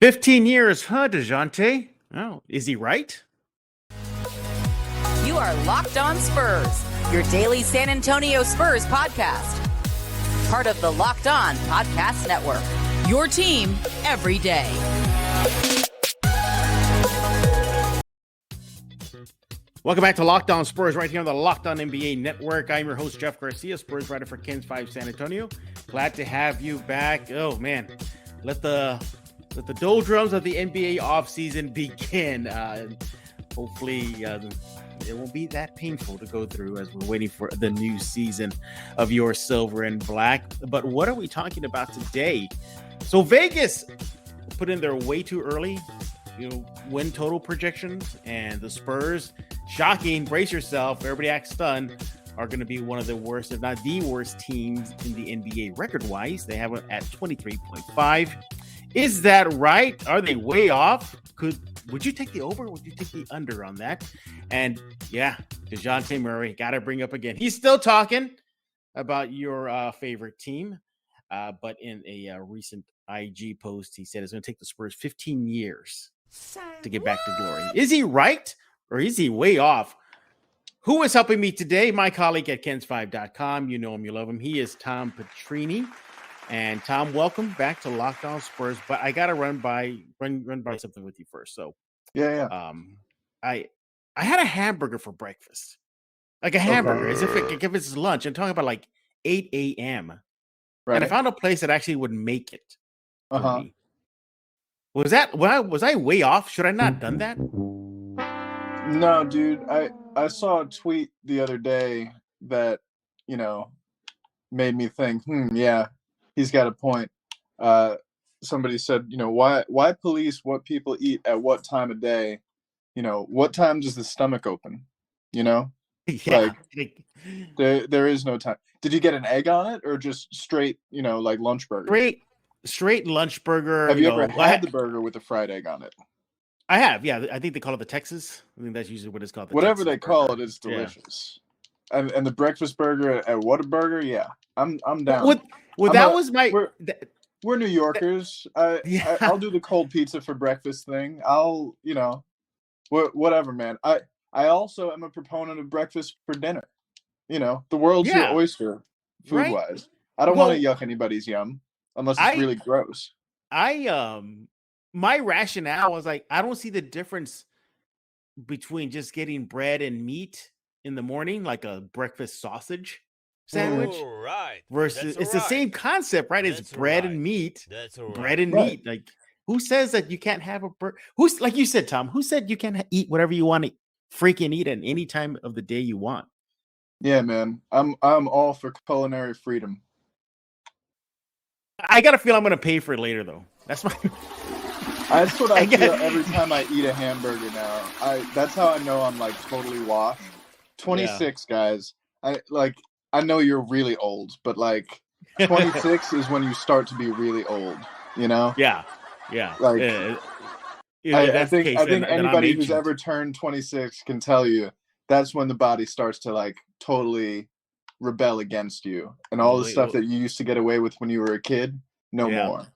15 years, huh, Dejounte? Oh, is he right? You are Locked On Spurs, your daily San Antonio Spurs podcast. Part of the Locked On Podcast Network, your team every day. Welcome back to Locked On Spurs right here on the Locked On NBA Network. I'm your host, Jeff Garcia, Spurs writer for KENS 5 San Antonio. Glad to have you back. Oh, man. Let the doldrums of the NBA offseason begin. Hopefully, it won't be that painful to go through as we're waiting for the new season of your silver and black. But what are we talking about today? So Vegas put in their way too early, win total projections, and the Spurs, shocking, brace yourself, everybody acts stunned, are going to be one of the worst, if not the worst teams in the NBA record-wise. They have it at 23.5. Is that right? Are they way off? Would you take the over? Would you take the under on that? And yeah, Dejounte Murray, got to bring up again. He's still talking about your favorite team, but in a recent IG post, he said it's going to take the Spurs 15 years to get back to glory. Is he right or is he way off? Who is helping me today? My colleague at KENS5.com. You know him, you love him. He is Tom Petrini. And Tom, welcome back to Locked On Spurs. But I gotta run by something with you first. So yeah. I had a hamburger for breakfast, like a hamburger, as if it's lunch. I'm talking about like 8 a.m. Right. And I found a place that actually would make it. Me. Was I way off? Should I not have done that? No, dude. I saw a tweet the other day that made me think, yeah. He's got a point. Somebody said, why police what people eat at what time of day? What time does the stomach open? Yeah. Like there is no time. Did you get an egg on it or just straight, like lunch burger? Straight lunch burger. Have you ever had the burger with a fried egg on it? I have, yeah. I think they call it the Texas. I think that's usually what it's called. Whatever they call it, it's delicious. Yeah. And the breakfast burger at Whataburger, yeah. I'm down. We're New Yorkers. I'll do the cold pizza for breakfast thing. I'll, whatever, man. I also am a proponent of breakfast for dinner. The world's your oyster, food-wise. Right? I don't want to yuck anybody's yum unless it's really gross. My rationale was like, I don't see the difference between just getting bread and meat in the morning, like a breakfast sausage sandwich, versus it's the same concept, right? It's bread and meat. Bread and meat. Like, who says that you can't have a who's, like you said, Tom, who said you can eat whatever you want to freaking eat at any time of the day you want? Yeah, man. I'm all for culinary freedom. I got a feel I'm going to pay for it later, though. That's what I feel every time I eat a hamburger now. That's how I know I'm like totally washed. 26, guys. I know you're really old, but like 26 is when you start to be really old, Yeah. Like, I think anybody who's ever turned 26 can tell you that's when the body starts to like totally rebel against you, and all the stuff that you used to get away with when you were a kid, no more.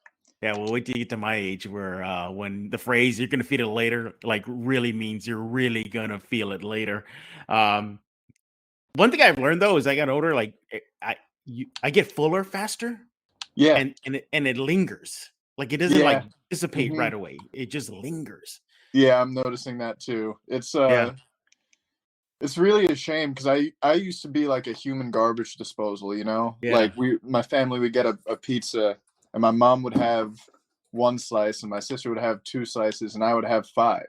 Yeah, well, wait till you get to my age where when the phrase "you're gonna feel it later" like really means you're really gonna feel it later. One thing I've learned though is I got older, like I get fuller faster. Yeah, and it lingers. Like it doesn't like dissipate right away. It just lingers. Yeah, I'm noticing that too. It's it's really a shame because I used to be like a human garbage disposal, Like my family would get a pizza and my mom would have one slice and my sister would have 2 slices and I would have 5,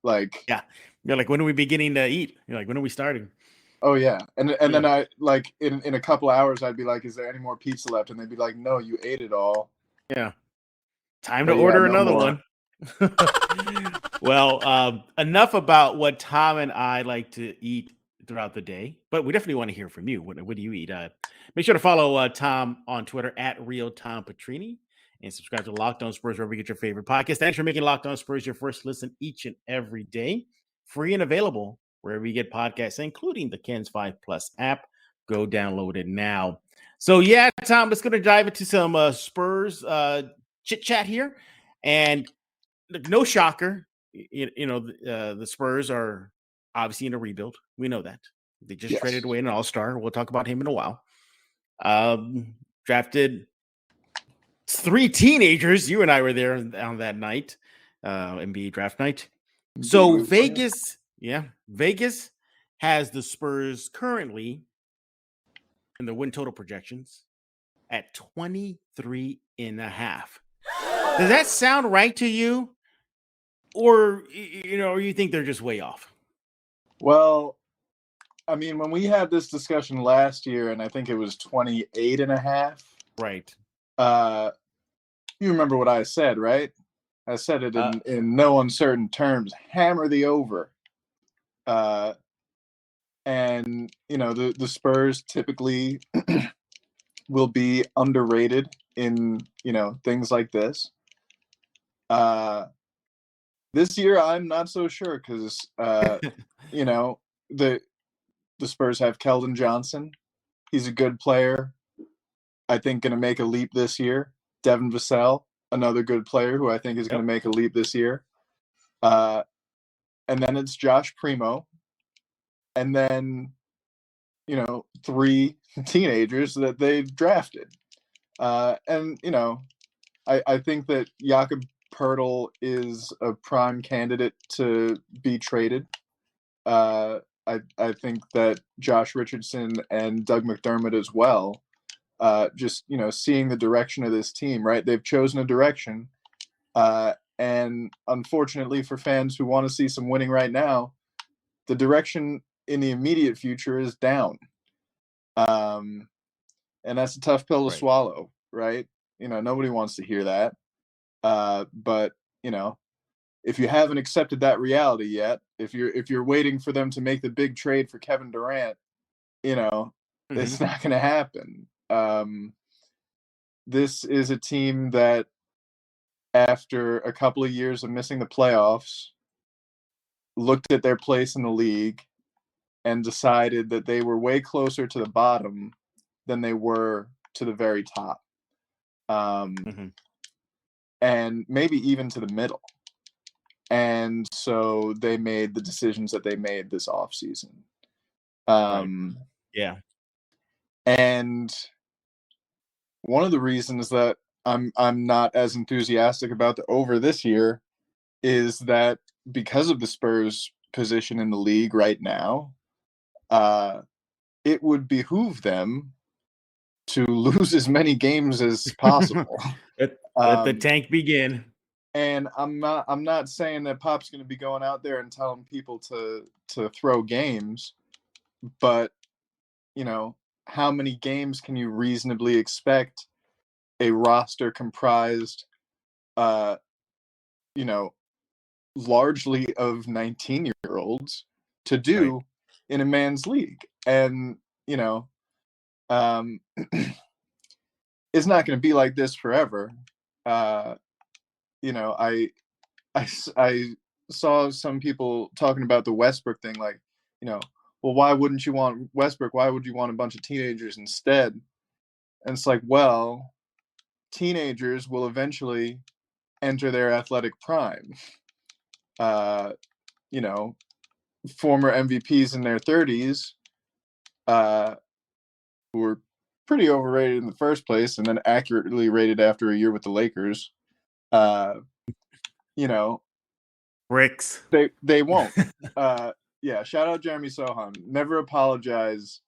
like. Yeah. You're like, when are we beginning to eat? You're like, when are we starting? Oh yeah. And then I like in a couple hours I'd be like, is there any more pizza left? And they'd be like, no, you ate it all. Yeah. Time to order another one. Well, enough about what Tom and I like to eat throughout the day, but we definitely want to hear from you. What do you eat? Make sure to follow Tom on Twitter at @RealTomPetrini and subscribe to Locked On Spurs wherever you get your favorite podcast. Thanks for making Locked On Spurs your first listen each and every day. Free and available wherever you get podcasts, including the KENS 5 Plus app. Go download it now. So yeah, Tom, let's go to dive into some Spurs chit chat here. And no shocker, the Spurs are obviously in a rebuild. We know that. They just Yes. traded away an all-star. We'll talk about him in a while. Drafted 3 teenagers. You and I were there on that night, NBA draft night. So Vegas has the Spurs currently in the win total projections at 23.5. Does that sound right to you? Or, or you think they're just way off? Well, I mean, when we had this discussion last year, and I think it was 28.5. Right. You remember what I said, right? I said it in no uncertain terms. Hammer the over. And, the Spurs typically will be underrated in, things like this. This year, I'm not so sure because, the Spurs have Keldon Johnson. He's a good player. I think going to make a leap this year. Devin Vassell, another good player who I think is going to make a leap this year. And then it's Josh Primo. And then, 3 teenagers that they've drafted. And, I think that Jakob Poeltl is a prime candidate to be traded. I think that Josh Richardson and Doug McDermott as well. Just seeing the direction of this team, right? They've chosen a direction, and unfortunately for fans who want to see some winning right now, the direction in the immediate future is down. And that's a tough pill to swallow, right? Nobody wants to hear that. But if you haven't accepted that reality yet, if you're waiting for them to make the big trade for Kevin Durant, it's not going to happen. This is a team that, after a couple of years of missing the playoffs, looked at their place in the league and decided that they were way closer to the bottom than they were to the very top. And maybe even to the middle. And so they made the decisions that they made this offseason. Yeah. And one of the reasons that I'm not as enthusiastic about the over this year is that because of the Spurs' position in the league right now, it would behoove them to lose as many games as possible. Let the tank begin. And I'm not saying that Pop's going to be going out there and telling people to throw games, but how many games can you reasonably expect a roster comprised, largely of 19-year-olds to do in a man's league? And it's not going to be like this forever. I saw some people talking about the Westbrook thing, like, well, why wouldn't you want Westbrook? Why would you want a bunch of teenagers instead? And it's like, well, teenagers will eventually enter their athletic prime. Former MVPs in their 30s, who were pretty overrated in the first place and then accurately rated after a year with the Lakers, bricks. They won't. Yeah, shout out Jeremy Sohan. Never apologize.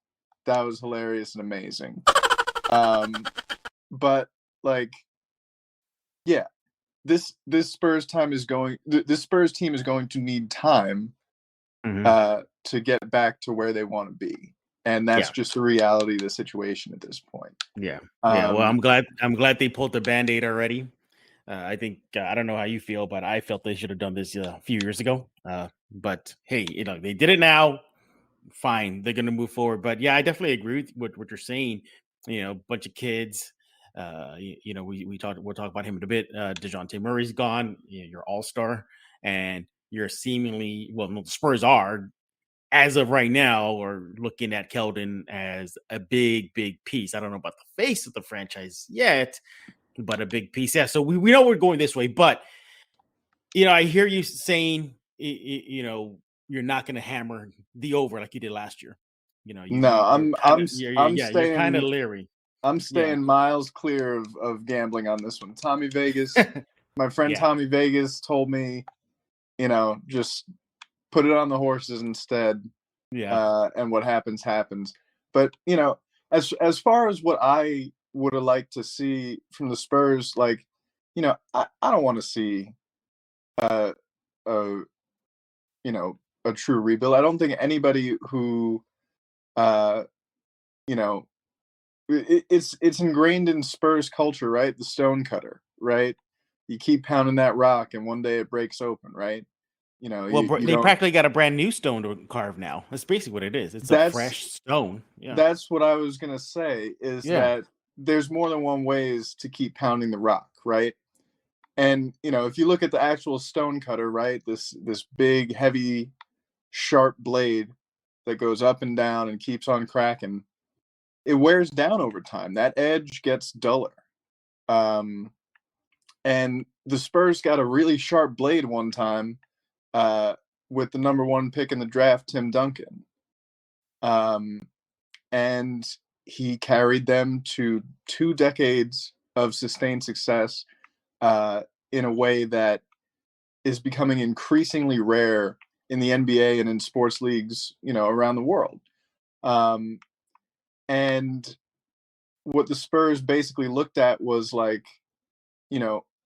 That was hilarious and amazing. But this Spurs team is going to need time to get back to where they want to be. And that's just the reality of the situation at this point. Yeah. Well, I'm glad they pulled the Band-Aid already. I think I don't know how you feel, but I felt they should have done this a few years ago. But hey, they did it now. Fine, they're going to move forward. But yeah, I definitely agree with what you're saying. A bunch of kids. We'll talk about him in a bit. Dejounte Murray's gone. You're all-star, and you're seemingly the Spurs are, as of right now, or looking at Keldon as a big piece. I don't know about the face of the franchise yet, but a big piece. Yeah, so we know we're going this way, but I hear you saying, you're not going to hammer the over like you did last year. No, you're kind of leery. I'm staying miles clear of gambling on this one. Tommy Vegas, my friend Tommy Vegas told me, just put it on the horses instead. Yeah. And what happens. But, as far as what I would have liked to see from the Spurs, like, I don't want to see a true rebuild. I don't think anybody who it's ingrained in Spurs culture, right? The stone cutter, right? You keep pounding that rock and one day it breaks open, right? They practically got a brand new stone to carve now. That's basically what it is. It's a fresh stone. Yeah. That's what I was going to say is that there's more than one ways to keep pounding the rock, right? And, if you look at the actual stone cutter, right, this big, heavy, sharp blade that goes up and down and keeps on cracking, it wears down over time. That edge gets duller. And the Spurs got a really sharp blade one time with the number 1 pick in the draft, Tim Duncan. And he carried them to 2 decades of sustained success in a way that is becoming increasingly rare in the NBA and in sports leagues, around the world. And what the Spurs basically looked at was like,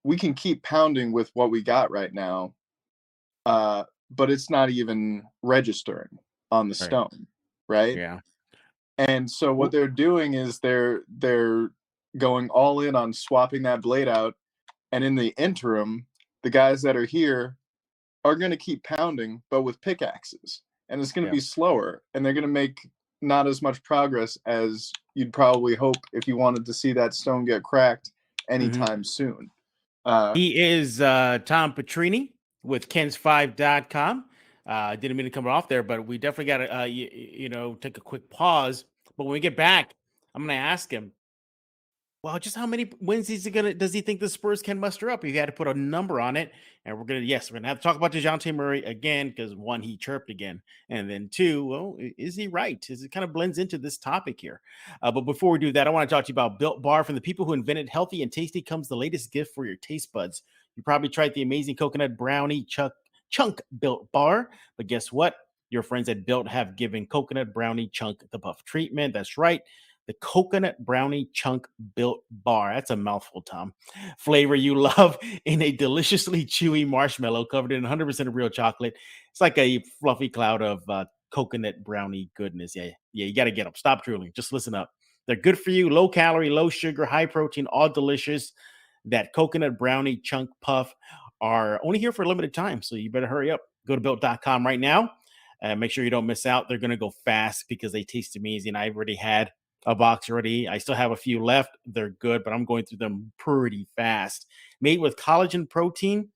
we can keep pounding with what we got right now, but it's not even registering on the stone, right? Yeah. And so what they're doing is they're going all in on swapping that blade out. And in the interim, the guys that are here are going to keep pounding, but with pickaxes. And it's going to be slower. And they're going to make not as much progress as you'd probably hope if you wanted to see that stone get cracked anytime soon. He is Tom Petrini with Kens5.com. Didn't mean to come off there, but we definitely got to, take a quick pause. But when we get back, I'm going to ask him, well, just how many wins does he think the Spurs can muster up? If you had to put a number on it, and we're going to have to talk about Dejounte Murray again, because 1, he chirped again. And then 2, well, is he right? It kind of blends into this topic here. But before we do that, I want to talk to you about Built Bar. From the people who invented healthy and tasty comes the latest gift for your taste buds. You probably tried the amazing coconut brownie chunk Built Bar, but guess what? Your friends at Built have given coconut brownie chunk the buff treatment. That's right. The coconut brownie chunk Built Bar. That's a mouthful, Tom. Flavor you love in a deliciously chewy marshmallow covered in 100% of real chocolate. It's like a fluffy cloud of coconut brownie goodness. Yeah, you got to get them. Stop drooling. Just listen up. They're good for you. Low calorie, low sugar, high protein, all delicious. That coconut brownie chunk puff are only here for a limited time, so you better hurry up. Go to built.com right now. Make sure you don't miss out. They're going to go fast because they taste amazing. I've already had a box already. I still have a few left. They're good, but I'm going through them pretty fast. Made with collagen protein,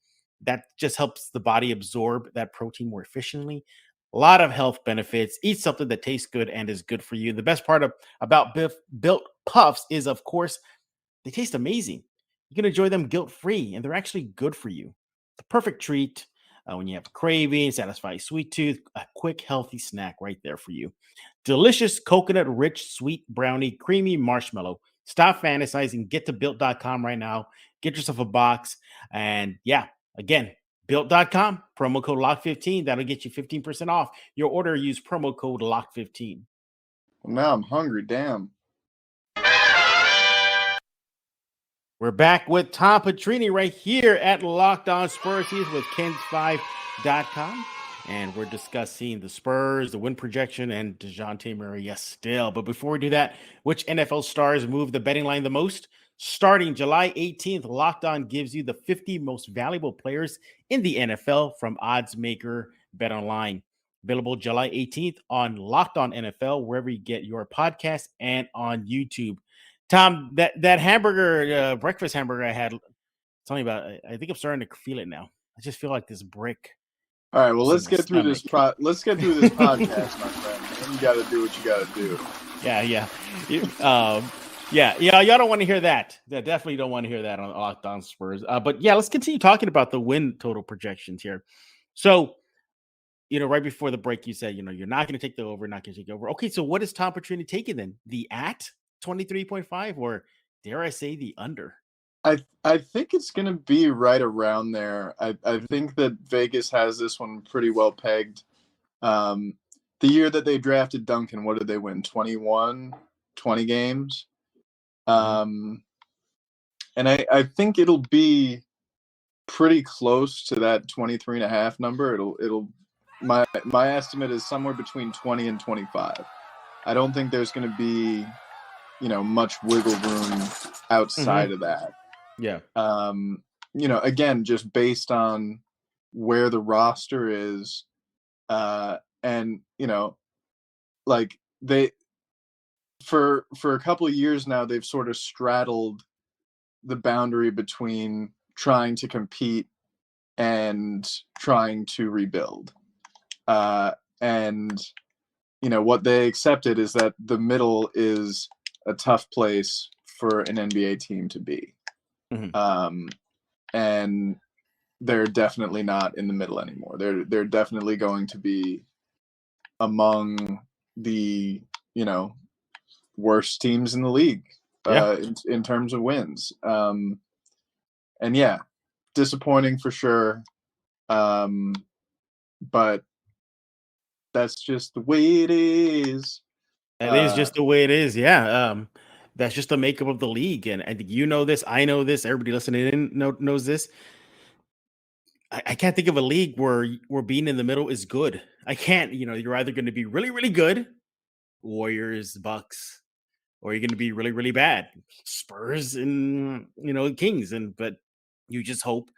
that just helps the body absorb that protein more efficiently. A lot of health benefits. Eat something that tastes good and is good for you. The best part about Built Puffs is, of course, they taste amazing. You can enjoy them guilt-free, and they're actually good for you. The perfect treat when you have a craving, satisfy sweet tooth, a quick, healthy snack right there for you. Delicious coconut-rich, sweet brownie, creamy marshmallow. Stop fantasizing. Get to Built.com right now. Get yourself a box. And again, Built.com, promo code LOCK15. That'll get you 15% off your order. Use promo code LOCK15. Well, now I'm hungry. Damn. We're back with Tom Petrini right here at Locked On Spurs. He's with Kens5.com. And we're discussing the Spurs, the win projection, and Dejounte Murray. Yes, still. But before we do that, which NFL stars move the betting line the most? Starting July 18th, Locked On gives you the 50 most valuable players in the NFL from odds maker BetOnline. Available July 18th on Locked On NFL, wherever you get your podcast, and on YouTube. Tom, that hamburger, breakfast hamburger I had, tell me about it. I think I'm starting to feel it now. I just feel like this brick. All right, well, let's get through this let's get through this podcast, my friend. You got to do what you got to do. Yeah. Yeah, y'all don't want to hear that. Yeah, definitely don't want to hear that on Locked On Spurs. But yeah, let's continue talking about the win total projections here. So, right before the break, you said, you're not going to take the over, not going to take the over. Okay, so what is Tom Petrini taking then? The at 23.5, or dare I say the under? I think it's going to be right around there. I think that Vegas has this one pretty well pegged. The year that they drafted Duncan, what did they win? 21, 20 games. And I think it'll be pretty close to that 23.5 number. My estimate is somewhere between 20 and 25. I don't think there's going to be, much wiggle room outside of that. Yeah. Again, just based on where the roster is, and like they for a couple of years now, they've sort of straddled the boundary between trying to compete and trying to rebuild. And what they accepted is that the middle is a tough place for an NBA team to be. And they're definitely not in the middle anymore. They're definitely going to be among the worst teams in the league in terms of wins. And yeah, disappointing for sure. But that's just the way it is. That is just the way it is. Yeah. That's just the makeup of the league. And I think this, I know this, everybody listening in knows this. I can't think of a league where being in the middle is good. I can't, you're either going to be really, really good, Warriors, Bucks, or you're going to be really, really bad, Spurs and, Kings. But you just hope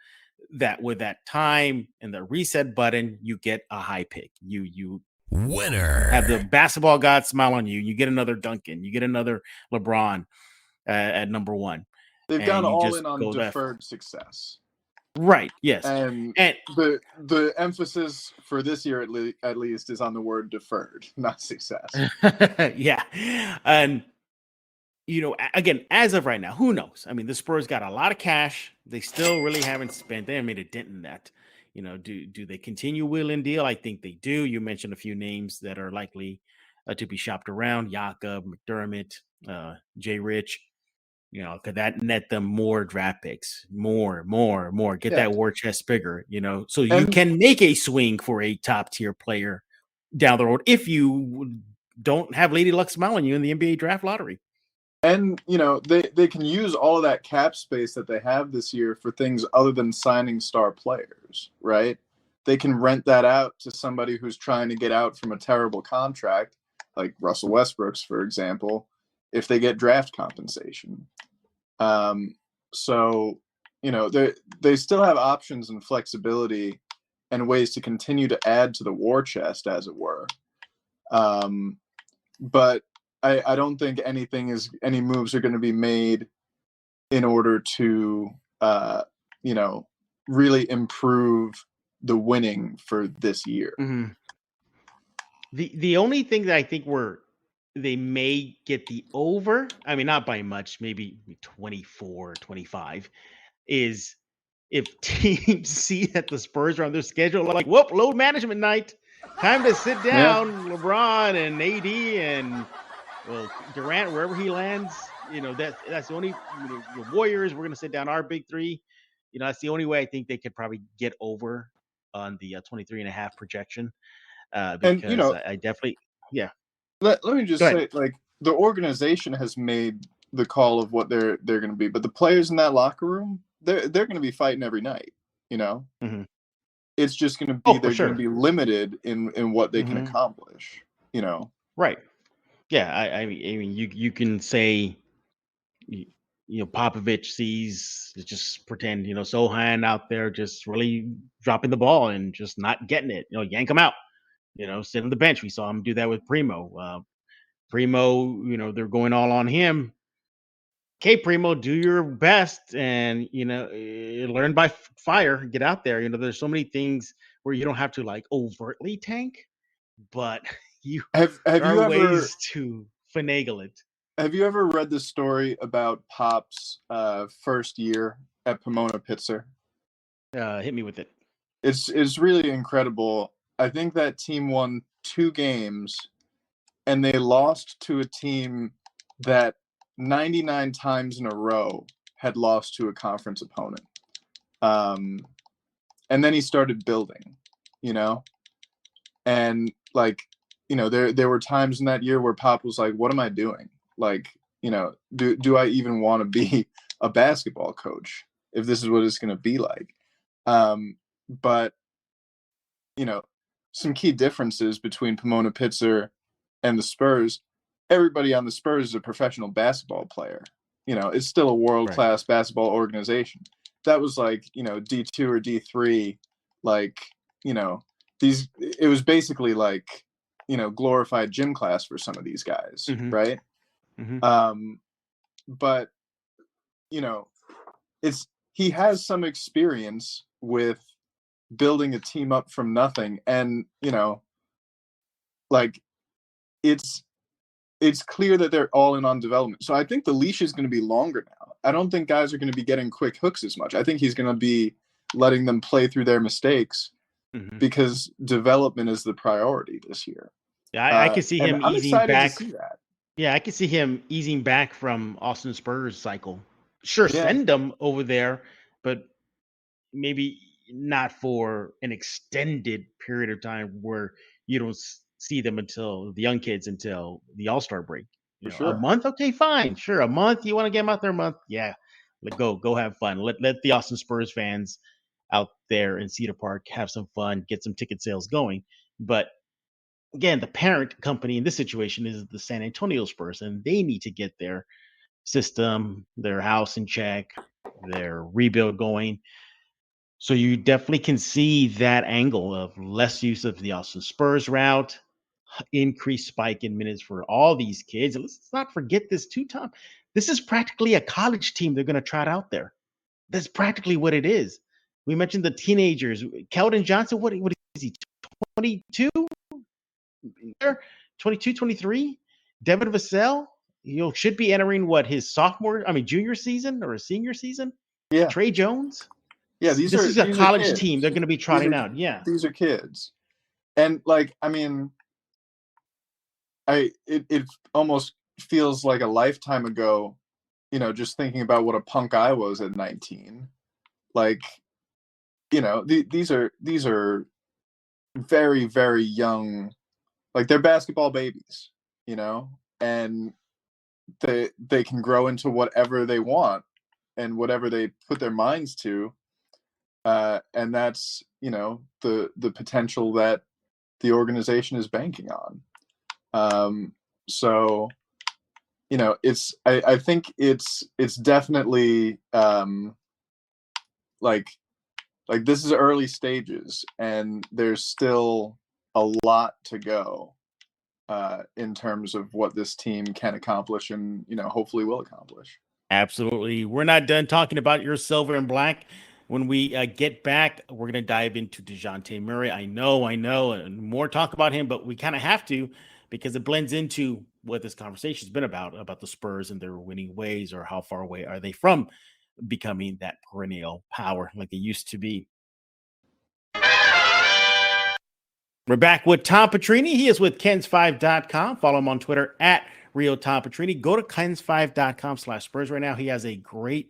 that with that time and the reset button, you get a high pick. You winner, have the basketball god smile on you. You get another Duncan, you get another LeBron at number one. They've gone all in on deferred success. Right. Yes. And the emphasis for this year at least is on the word deferred, not success. Yeah. And again, as of right now, who knows? I mean, the Spurs got a lot of cash. They still really haven't spent. They haven't made a dent in that. Do they continue will and deal? I think they do. You mentioned a few names that are likely to be shopped around: Jakob, McDermott, Jay Rich. Could that net them more draft picks? More. Get that war chest bigger, so you can make a swing for a top tier player down the road if you don't have Lady Luck smiling you in the NBA draft lottery. And, they can use all of that cap space that they have this year for things other than signing star players, right? They can rent that out to somebody who's trying to get out from a terrible contract, like Russell Westbrook's, for example, if they get draft compensation. So, they still have options and flexibility and ways to continue to add to the war chest, as it were. But I don't think any moves are going to be made in order to, really improve the winning for this year. Mm-hmm. The only thing that I think they may get the over, I mean, not by much, maybe 24, 25, is if teams see that the Spurs are on their schedule, like, whoop, load management night. Time to sit down, LeBron and AD and Durant, wherever he lands. That's the only, the Warriors, we're going to sit down our big three. That's the only way I think they could probably get over on the 23.5 projection. Because and, I definitely, yeah. Let me just say, like, the organization has made the call of what they're going to be, but the players in that locker room, they're going to be fighting every night. Mm-hmm. It's just going to be going to be limited in what they can accomplish. Right. Yeah, I mean, you can say, Popovich sees, just pretend, Sohan out there just really dropping the ball and just not getting it. Yank him out. Sit on the bench. We saw him do that with Primo. Primo, they're going all on him. Okay, Primo, do your best and, learn by fire. Get out there. There's so many things where you don't have to, like, overtly tank, but there are ways to finagle it. Have you ever read the story about Pop's first year at Pomona Pitzer? Hit me with it. It's really incredible. I think that team won 2 games, and they lost to a team that 99 times in a row had lost to a conference opponent. And then he started building, and there were times in that year where Pop was like, what am I doing? Like, do I even want to be a basketball coach if this is what it's going to be like? But, some key differences between Pomona Pitzer and the Spurs. Everybody on the Spurs is a professional basketball player. It's still a world-class basketball organization. That was like, D2 or D3, like, it was basically like, glorified gym class for some of these guys, right? Mm-hmm. But, he has some experience with building a team up from nothing. And, it's clear that they're all in on development. So I think the leash is going to be longer now. I don't think guys are going to be getting quick hooks as much. I think he's going to be letting them play through their mistakes because development is the priority this year. Yeah, I can see him easing back. To see that. Yeah, I can see him easing back from Austin Spurs cycle. Sure, send them over there, but maybe not for an extended period of time where you don't see them until the young kids until the All-Star break. A month, okay, fine, sure. A month, you want to get them out there a month, yeah. Go have fun. Let the Austin Spurs fans out there in Cedar Park have some fun, get some ticket sales going. But again, the parent company in this situation is the San Antonio Spurs, and they need to get their system, their house in check, their rebuild going. So you definitely can see that angle of less use of the Austin Spurs route, increased spike in minutes for all these kids. And let's not forget this too, Tom. This is practically a college team they're going to trot out there. That's practically what it is. We mentioned the teenagers. Keldon Johnson, what is he, 22? 22, 23? Devin Vassell, should be entering his junior season or a senior season? Yeah. Trey Jones? Yeah, this is a college team they're going to be trotting out. Yeah. These are kids. And it almost feels like a lifetime ago, just thinking about what a punk I was at 19. Like, these are very, very young, like they're basketball babies, and they can grow into whatever they want and whatever they put their minds to. And that's, the potential that the organization is banking on. So, I think it's definitely like this is early stages, and there's still a lot to go in terms of what this team can accomplish and, hopefully will accomplish. Absolutely. We're not done talking about your silver and black. When we get back, we're going to dive into Dejounte Murray. I know, and more talk about him, but we kind of have to because it blends into what this conversation has been about the Spurs and their winning ways, or how far away are they from becoming that perennial power like they used to be. We're back with Tom Petrini. He is with Kens5.com. Follow him on Twitter at Real Tom Petrini. Go to Kens5.com/Spurs right now. He has a great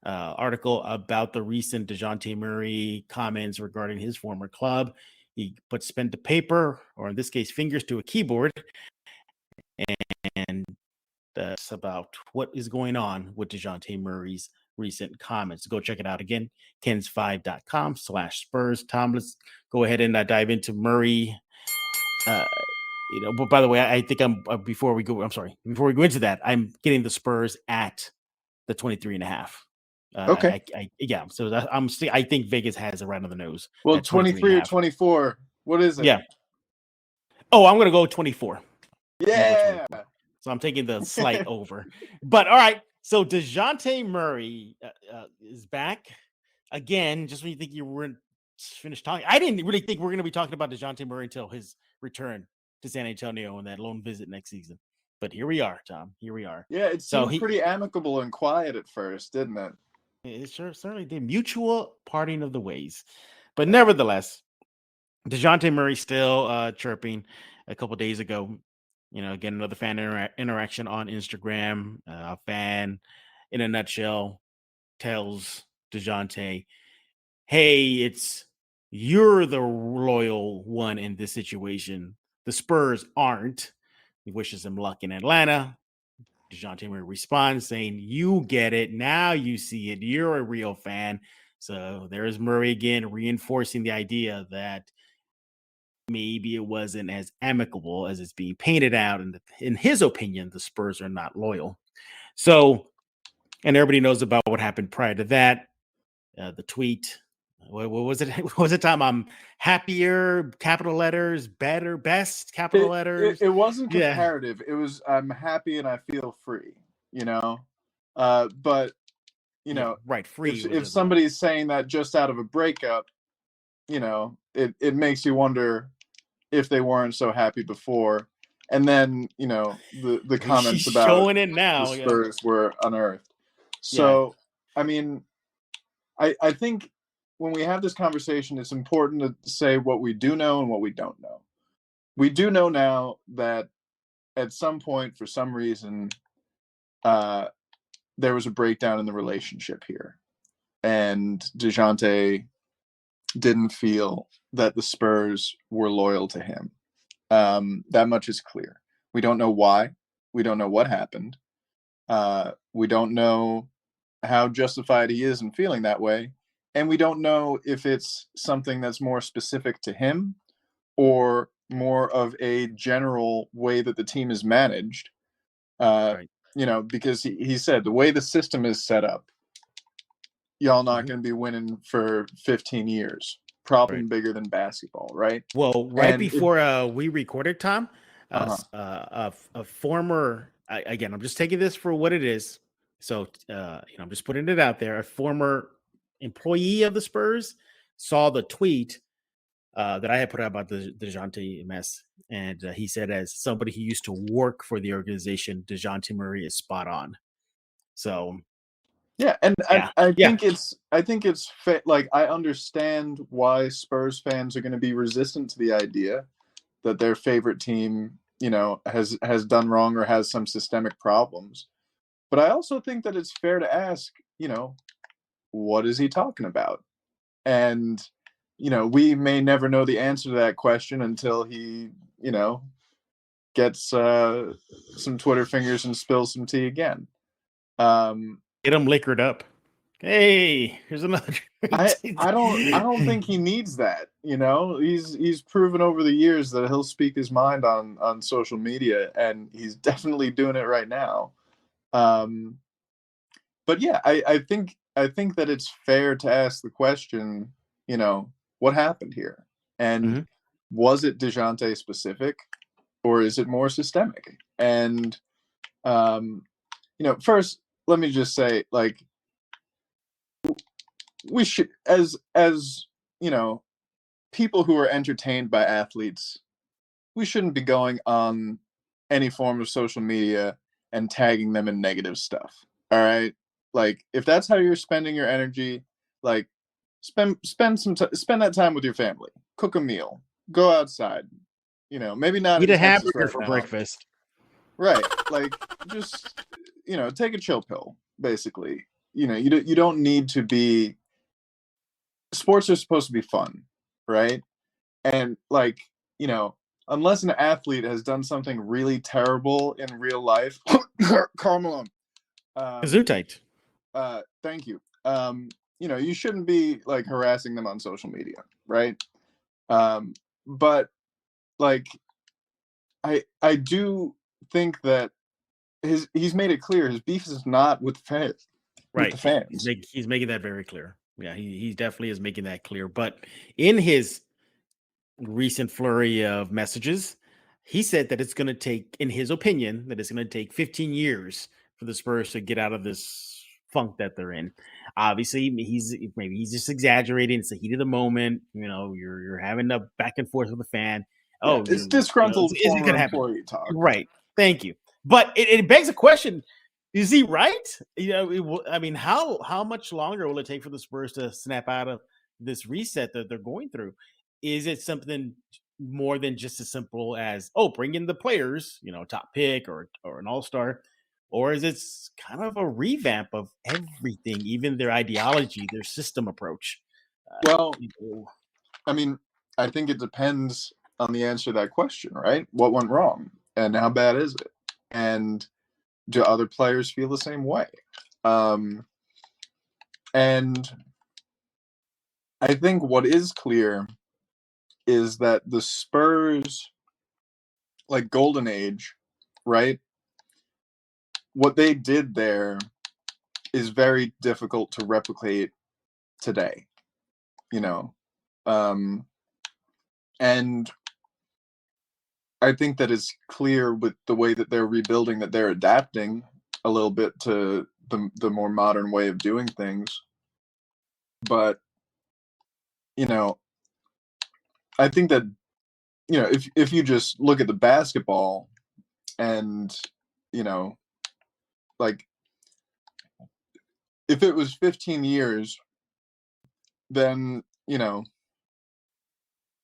article about the recent Dejounte Murray comments regarding his former club. He puts pen to paper, or in this case, fingers to a keyboard, and that's about what is going on with Dejounte Murray's recent comments. Go check it out again, Kens5.com/Spurs. Tom, let's go ahead and dive into Murray. But by the way, I think before we go into that, I'm getting the Spurs at the 23.5. Okay. So I think Vegas has it right on the nose. Well, 23 or 24. What is it? Yeah. Oh, I'm going to go 24. Yeah. So I'm taking the slight over. But all right. So Dejounte Murray is back again. Just when you think you weren't finished talking, I didn't really think we're going to be talking about Dejounte Murray until his return to San Antonio and that lone visit next season. But here we are, Tom. Here we are. Yeah, it seemed pretty amicable and quiet at first, didn't it? It certainly did. Mutual parting of the ways. But nevertheless, Dejounte Murray still chirping a couple days ago. Again, another fan interaction on Instagram. A fan, in a nutshell, tells Dejounte, hey, you're the loyal one in this situation. The Spurs aren't. He wishes him luck in Atlanta. Dejounte Murray responds saying, you get it. Now you see it. You're a real fan. So there's Murray again reinforcing the idea that maybe it wasn't as amicable as it's being painted out. And in his opinion, the Spurs are not loyal. So, and everybody knows about what happened prior to that. The tweet. What was it? What was it, Tom? I'm happier, capital letters, better, best, capital letters. It wasn't comparative. Yeah. It was, I'm happy and I feel free, but, right. Free. If somebody's saying that just out of a breakup, it makes you wonder if they weren't so happy before. And then, the comments about showing it now, the Spurs were unearthed. So, I mean, I think when we have this conversation, it's important to say what we do know and what we don't know. We do know now that at some point, for some reason, there was a breakdown in the relationship here. And Dejounte didn't feel that the Spurs were loyal to him. That much is clear. We don't know why. We don't know what happened. We don't know how justified he is in feeling that way. And we don't know if it's something that's more specific to him or more of a general way that the team is managed. Right. Because he said the way the system is set up, y'all not going to be winning for 15 years. Problem bigger than basketball, right? Well, before we recorded, Tom, a former, again, I'm just taking this for what it is. So, I'm just putting it out there. A former employee of the Spurs saw the tweet that I had put out about the Dejounte mess. And he said, as somebody who used to work for the organization, Dejounte Murray is spot on. So, yeah. And I think it's like, I understand why Spurs fans are going to be resistant to the idea that their favorite team, has done wrong or has some systemic problems. But I also think that it's fair to ask, what is he talking about? And, we may never know the answer to that question until he, gets some Twitter fingers and spills some tea again. Get him liquored up. Hey, here's another. I don't think he needs that. He's proven over the years that he'll speak his mind on social media, and he's definitely doing it right now. But yeah, I think that it's fair to ask the question, what happened here? And was it Dejounte specific, or is it more systemic? And, first, let me just say, like, we should, as people who are entertained by athletes, we shouldn't be going on any form of social media and tagging them in negative stuff. All right. Like, if that's how you're spending your energy, like, spend that time with your family, cook a meal, go outside, maybe not eat a hamburger for breakfast. Right. Like, just, take a chill pill, basically. You don't need to be, sports are supposed to be fun, right? And like, unless an athlete has done something really terrible in real life, Carmelo, Gesundheit. Thank you. You shouldn't be like harassing them on social media, right? But like, I do think that he's made it clear his beef is not with fans. Right. With the fans. He's making that very clear. Yeah, he definitely is making that clear. But in his recent flurry of messages, he said that it's going to take, in his opinion, that it's going to take 15 years for the Spurs to get out of this funk that they're in. Obviously, he's just exaggerating. It's the heat of the moment. You're having a back and forth with a fan. It's disgruntled former employee talk. Right. Thank you. But it begs a question: is he right? I mean, how much longer will it take for the Spurs to snap out of this reset that they're going through? Is it something more than just as simple as bring in the players, top pick or an all-star, or is it kind of a revamp of everything, even their ideology, their system approach? Well, I mean, I think it depends on the answer to that question, right? What went wrong and how bad is it? And do other players feel the same way? And I think what is clear is that the Spurs, like golden age, right? What they did there is very difficult to replicate today, and I think that is clear with the way that they're rebuilding, that they're adapting a little bit to the more modern way of doing things. But, I think that, if you just look at the basketball and, like, if it was 15 years, then,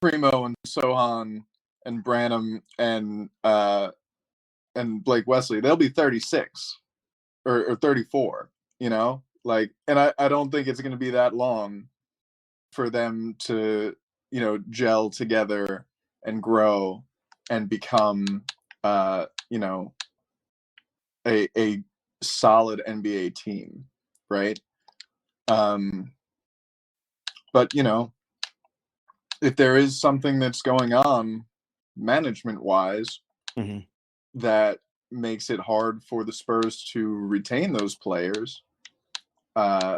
Primo and Sohan and Branham and Blake Wesley, they'll be 36 or 34, and I don't think it's going to be that long for them to, gel together and grow and become, a solid NBA team, right? But, if there is something that's going on management-wise that makes it hard for the Spurs to retain those players, then,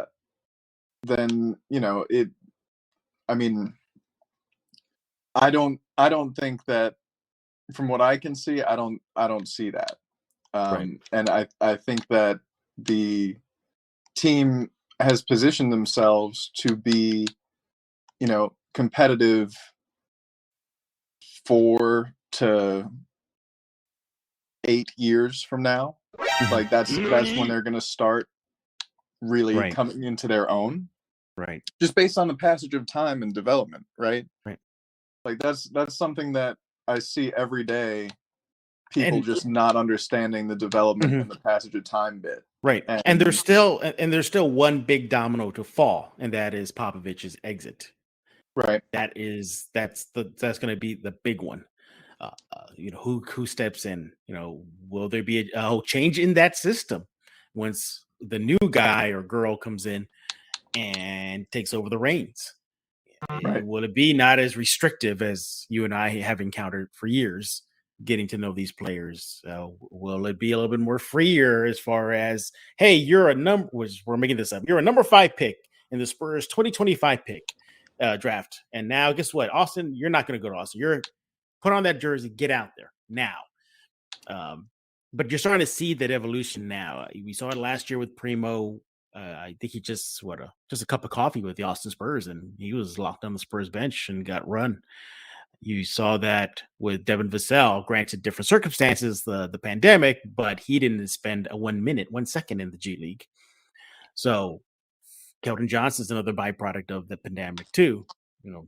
I don't think that, from what I can see, I don't see that. Right. And I think that the team has positioned themselves to be, competitive 4 to 8 years from now. Like that's when they're going to start really coming into their own. Right. Just based on the passage of time and development, right? Right. Like that's something that I see every day. People just not understanding the development and the passage of time bit. Right. And there's still one big domino to fall, and that is Popovich's exit. Right. That's going to be the big one. Who steps in? Will there be a change in that system once the new guy or girl comes in and takes over the reins? Right. Will it be not as restrictive as you and I have encountered for years, getting to know these players? Will it be a little bit more freer as far as, hey, you're a number, we're making this up, you're a number 5 pick in the Spurs 2025 pick draft, and now guess what, Austin, you're not going to go to Austin, you're put on that jersey, get out there now. But you're starting to see that evolution now. We saw it last year with Primo. I think he just a cup of coffee with the Austin Spurs, and he was locked on the Spurs bench and got run. You saw that with Devin Vassell, granted different circumstances, the pandemic, but he didn't spend 1 second in the G League. So Keldon Johnson's another byproduct of the pandemic too.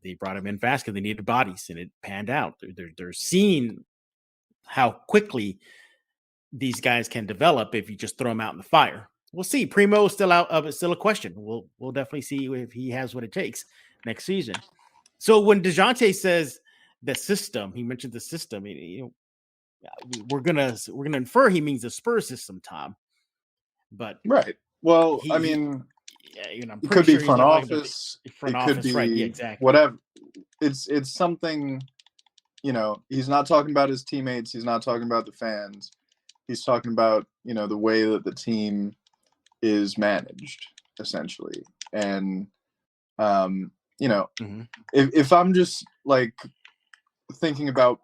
They brought him in fast because they needed bodies, and it panned out. They're seeing how quickly these guys can develop if you just throw them out in the fire. We'll see. Primo is still out of it, still a question. We'll definitely see if he has what it takes next season. So when Dejounte says the system, he mentioned the system. We're gonna infer he means the Spurs system, Tom. But right. Well, it could be front office. It could be right. Yeah, exactly. Whatever. It's something. He's not talking about his teammates. He's not talking about the fans. He's talking about the way that the team is managed, essentially. And if I'm just like thinking about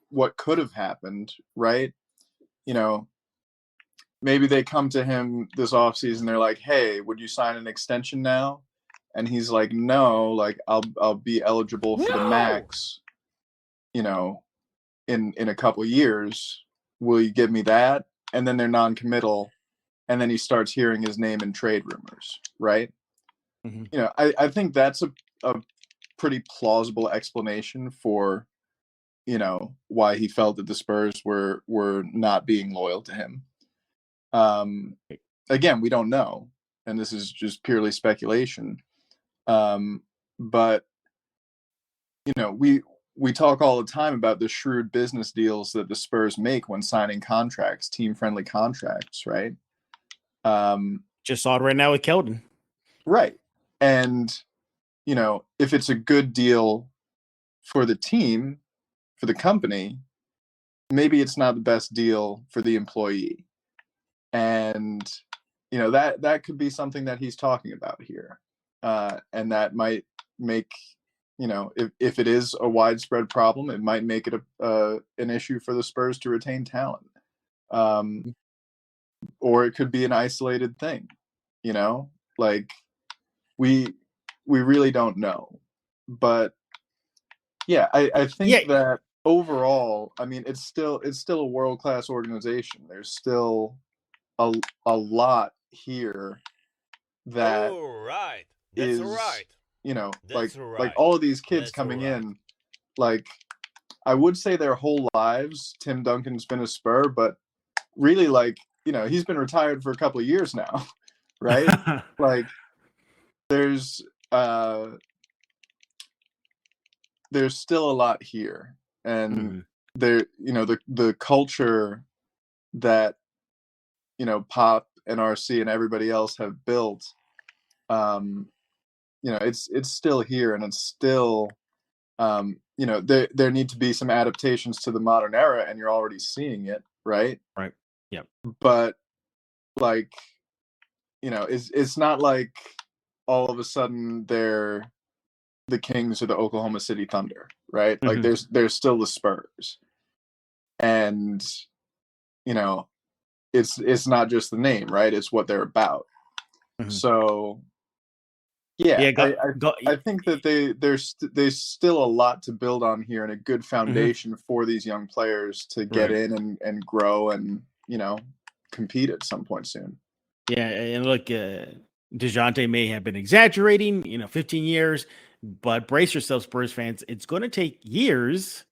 what could have happened, right? Maybe they come to him this offseason, they're like, hey, would you sign an extension now? And he's like, no, like I'll be eligible for the max, in a couple years. will you give me that? And then they're non-committal, and then he starts hearing his name in trade rumors, right? Mm-hmm. You know, I think that's a pretty plausible explanation for, you know, why he felt that the Spurs were not being loyal to him. Again, we don't know, and this is just purely speculation. But you know, we talk all the time about the shrewd business deals that the Spurs make when signing contracts, team-friendly contracts, right? Just saw it right now with Keldon. Right. And, you know, if it's a good deal for the team, for the company, maybe it's not the best deal for the employee. And, you know, that could be something that he's talking about here. And that might make, you know, if it is a widespread problem, it might make it an issue for the Spurs to retain talent. Or it could be an isolated thing, you know, like we really don't know. But yeah, I think that overall, I mean, it's still a world-class organization. There's still a lot here that is, you know, like all of these kids coming in, like I would say their whole lives, Tim Duncan's been a Spur, but really, like, you know, he's been retired for a couple of years now, right? Like there's still a lot here, and there, you know, the culture that, you know, Pop and RC and everybody else have built, you know, it's still here, and it's still, you know, there need to be some adaptations to the modern era, and you're already seeing it, right? Right. Yeah. But like, you know, it's not like all of a sudden they're the Kings or the Oklahoma City Thunder, right? Like there's still the Spurs, and you know, it's not just the name, right? It's what they're about. So yeah, I think that there's still a lot to build on here, and a good foundation for these young players to get in and grow and, you know, compete at some point soon. Yeah, and look, Dejounte may have been exaggerating, you know, 15 years, but brace yourselves, Spurs fans. It's going to take years,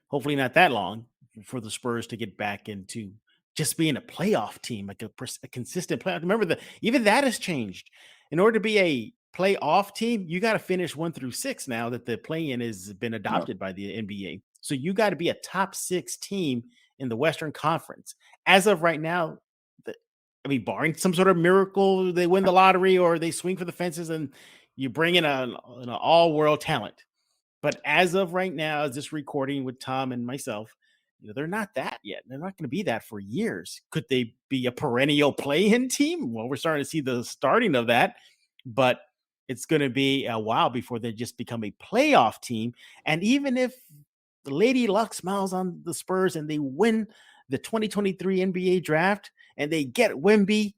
hopefully not that long, for the Spurs to get back into just being a playoff team, like a consistent playoff. Remember even that has changed. In order to be a playoff team, you got to finish 1 through 6 now that the play-in has been adopted by the NBA. So you got to be a top 6 team in the Western Conference. As of right now, I mean, barring some sort of miracle, they win the lottery or they swing for the fences and you bring in an all-world talent. But as of right now, as this recording with Tom and myself, you know, they're not that yet. They're not going to be that for years. Could they be a perennial play-in team? Well, we're starting to see the starting of that, but it's going to be a while before they just become a playoff team. And even if the Lady Luck smiles on the Spurs and they win the 2023 NBA draft and they get Wemby,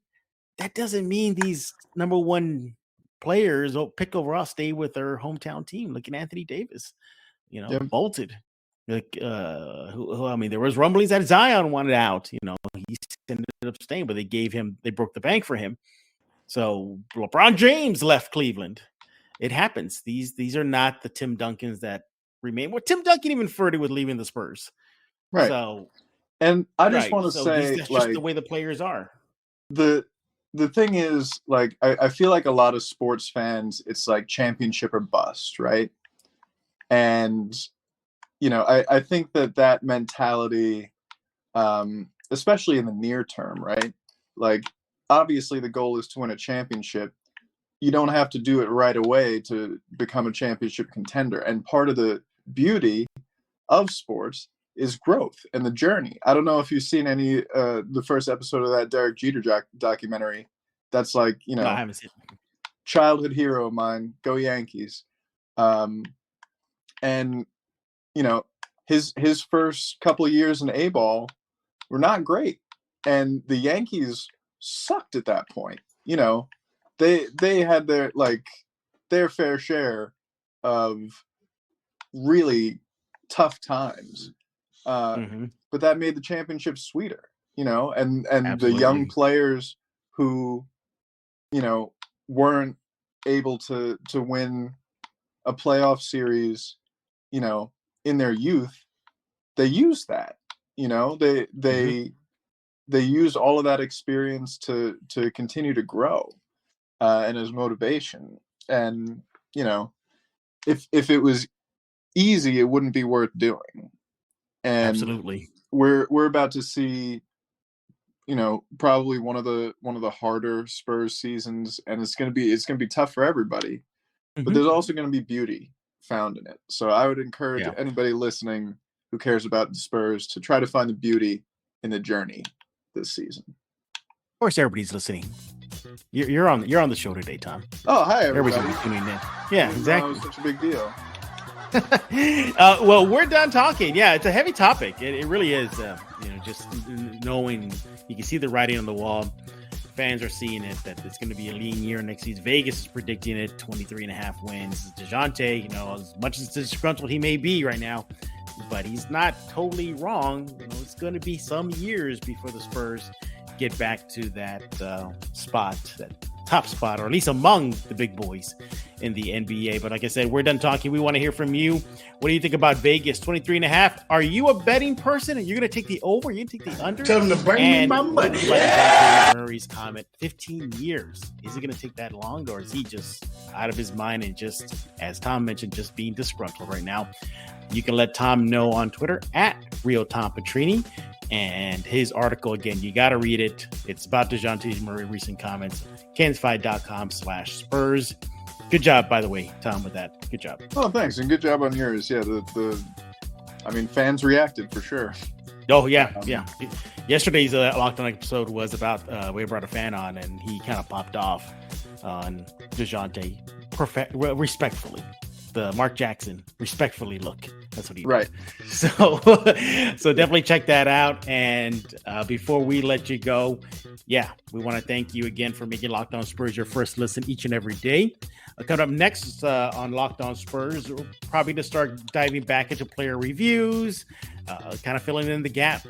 that doesn't mean these number 1 players will pick overall stay with their hometown team. Look at Anthony Davis, you know, bolted. Like, I mean, there was rumblings that Zion wanted out. You know, he ended up staying, but they broke the bank for him. So LeBron James left Cleveland. It happens. These are not the Tim Duncans that remain. Well, Tim Duncan even flirted with leaving the Spurs. Right. So, and I just want to say, that's like, just the way the players are. The thing is, like, I feel like a lot of sports fans, it's like championship or bust, right? And, you know, I think that mentality, especially in the near term, right? Like, obviously the goal is to win a championship. You don't have to do it right away to become a championship contender. And part of the beauty of sports is growth and the journey. I don't know if you've seen any the first episode of that Derek Jeter documentary. That's like, you know, No, I haven't seen it. Childhood hero of mine. Go Yankees. And you know, his first couple of years in A-ball were not great, and the Yankees sucked at that point. You know, they had their fair share of really tough times. But that made the championship sweeter, and Absolutely. the young players who, weren't able to win a playoff series, in their youth, they used that, they use all of that experience to continue to grow, and as motivation. And, if it was easy, it wouldn't be worth doing. And absolutely, we're about to see, probably one of the harder Spurs seasons, and it's gonna be tough for everybody. But there's also gonna be beauty found in it. So I would encourage anybody listening who cares about the Spurs to try to find the beauty in the journey this season. Of course, everybody's listening. You're on the show today, Tom. Oh, hi, everybody. Everybody's tuning in. Yeah, exactly. That was such a big deal. Well, we're done talking. Yeah, it's a heavy topic. It really is. Just knowing, you can see the writing on the wall. Fans are seeing it, that it's going to be a lean year next season. Vegas is predicting it, 23.5 wins. Dejounte, as much as disgruntled he may be right now, but he's not totally wrong. It's going to be some years before the Spurs get back to that spot, that top spot, or at least among the big boys in the NBA. But like I said, we're done talking. We want to hear from you. What do you think about Vegas 23.5? Are you a betting person? Are you going to take the over? Are you going to take the under? Tell them to bring me my money. Dejounte Murray's comment, 15 years. Is it going to take that long, or is he just out of his mind and just, as Tom mentioned, just being disgruntled right now? You can let Tom know on Twitter at Real Tom Petrini. And his article, again, you got to read it. It's about Dejounte Murray recent comments. KENS5.com/Spurs. Good job, by the way, Tom, with that. Good job. Oh, thanks. And good job on yours. Yeah, fans reacted for sure. Oh, yeah. Yesterday's Locked On episode was about, we brought a fan on, and he kind of popped off on Dejounte respectfully. The Mark Jackson respectfully look. That's what he right. did. So definitely check that out. And before we let you go, we want to thank you again for making Locked On Spurs your first listen each and every day. Coming up next on Locked On Spurs, we're probably to start diving back into player reviews, kind of filling in the gap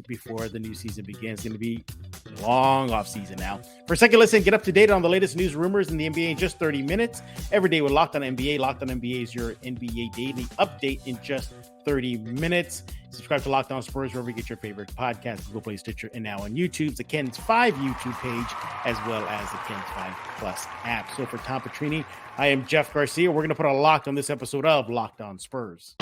before the new season begins. It's going to be a long off season now. For a second listen, get up to date on the latest news, rumors in the NBA in just 30 minutes. Every day with Locked On NBA. Locked On NBA is your NBA daily update in just 30 minutes. Subscribe to Locked On Spurs wherever you get your favorite podcast, Google Play, Stitcher, and now on YouTube. The Ken's 5 YouTube page, as well as the Ken's 5 Plus app. So for Tom Petrini, I am Jeff Garcia. We're going to put a lock on this episode of Locked On Spurs.